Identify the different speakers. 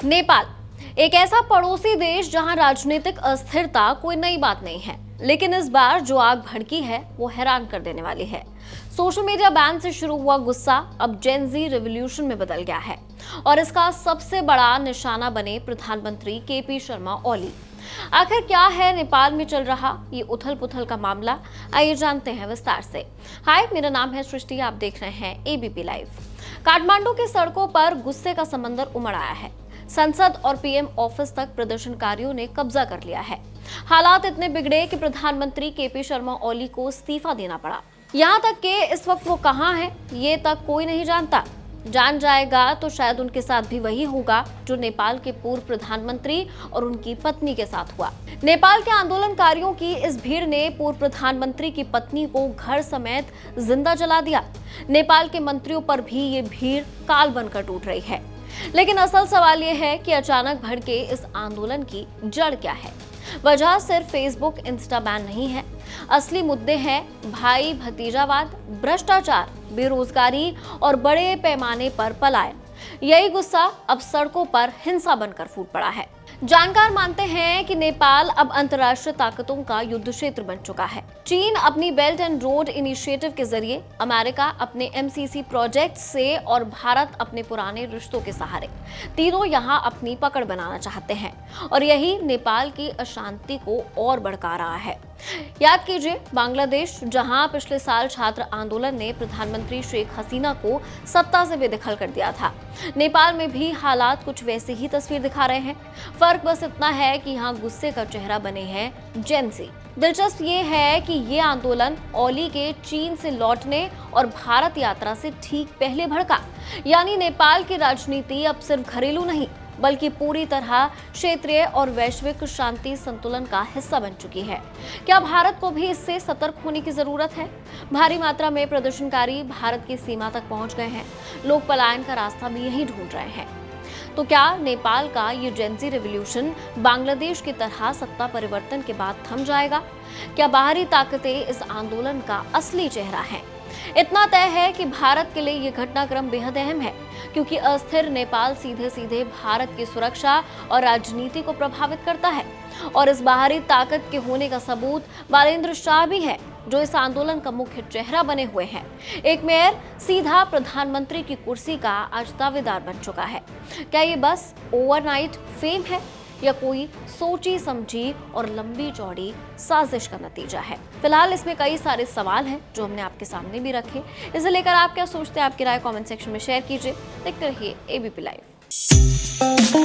Speaker 1: नेपाल एक ऐसा पड़ोसी देश जहां राजनीतिक अस्थिरता कोई नई बात नहीं है, लेकिन इस बार जो आग भड़की है वो हैरान कर देने वाली है। सोशल मीडिया बैन से शुरू हुआ गुस्सा अब जेन ज़ी रिवॉल्यूशन में बदल गया है और इसका सबसे बड़ा निशाना बने प्रधानमंत्री केपी शर्मा ओली। आखिर क्या है नेपाल में चल रहा ये उथल पुथल का मामला, आइए जानते हैं विस्तार से। हाय, मेरा नाम है सृष्टि, आप देख रहे हैं एबीपी लाइव। काठमांडू की सड़कों पर गुस्से का समंदर उमड़ आया है। संसद और पीएम ऑफिस तक प्रदर्शनकारियों ने कब्जा कर लिया है। हालात इतने बिगड़े कि प्रधानमंत्री केपी शर्मा ओली को इस्तीफा देना पड़ा। यहाँ तक कि इस वक्त वो कहाँ हैं, ये तक कोई नहीं जानता। जान जाएगा तो शायद उनके साथ भी वही होगा जो नेपाल के पूर्व प्रधानमंत्री और उनकी पत्नी के साथ हुआ। नेपाल के आंदोलनकारियों की इस भीड़ ने पूर्व प्रधानमंत्री की पत्नी को घर समेत जिंदा जला दिया। नेपाल के मंत्रियों पर भी ये भीड़ काल बनकर टूट रही है। लेकिन असल सवाल ये है कि अचानक भड़के इस आंदोलन की जड़ क्या है। वजह सिर्फ फेसबुक, इंस्टा बैन नहीं है। असली मुद्दे हैं भाई भतीजावाद, भ्रष्टाचार, बेरोजगारी और बड़े पैमाने पर पलायन। यही गुस्सा अब सड़कों पर हिंसा बनकर फूट पड़ा है। जानकार मानते हैं कि नेपाल अब अंतर्राष्ट्रीय ताकतों का युद्ध क्षेत्र बन चुका है। चीन अपनी बेल्ट एंड रोड इनिशिएटिव के जरिए, अमेरिका अपने एमसीसी प्रोजेक्ट से और भारत अपने पुराने रिश्तों के सहारे, तीनों यहां अपनी पकड़ बनाना चाहते हैं और यही नेपाल की अशांति को और भड़का रहा है। याद कीजिए, बांग्लादेश जहां पिछले साल छात्र आंदोलन ने प्रधानमंत्री शेख हसीना को सत्ता से बेदखल कर दिया था, नेपाल में भी हालात कुछ वैसे ही तस्वीर दिखा रहे हैं। फर्क बस इतना है कि यहाँ गुस्से का चेहरा बने हैं जेन ज़ी। दिलचस्प ये है कि ये आंदोलन ओली के चीन से लौटने और भारत यात्रा से ठीक पहले भड़का। यानी नेपाल की राजनीति अब सिर्फ घरेलू नहीं बल्कि पूरी तरह क्षेत्रीय और वैश्विक शांति संतुलन का हिस्सा बन चुकी है। क्या भारत को भी इससे सतर्क होने की जरूरत है? भारी मात्रा में प्रदर्शनकारी भारत की सीमा तक पहुंच गए हैं। लोग पलायन का रास्ता भी यहीं ढूंढ रहे हैं। तो क्या नेपाल का ये जेन ज़ी रिवॉल्यूशन बांग्लादेश की तरह सत्ता परिवर्तन के बाद थम जाएगा? क्या बाहरी ताकतें इस आंदोलन का असली चेहरा हैं? इतना तय है कि भारत के लिए ये घटनाक्रम बेहद अहम है, क्योंकि अस्थिर नेपाल सीधे सीधे भारत की सुरक्षा और राजनीति को प्रभावित करता है। और इस बाहरी ताकत के होने का सबूत बालेंद्र शाह भी है, जो इस आंदोलन का मुख्य चेहरा बने हुए हैं। एक मेयर सीधा प्रधानमंत्री की कुर्सी का आज दावेदार बन चुका है। क्या ये बस ओवरनाइट फेम है या कोई सोची समझी और लंबी चौड़ी साजिश का नतीजा है? फिलहाल इसमें कई सारे सवाल हैं जो हमने आपके सामने भी रखे। इसे लेकर आप क्या सोचते हैं? आपकी राय कमेंट सेक्शन में शेयर कीजिए। देखते रहिए एबीपी लाइव।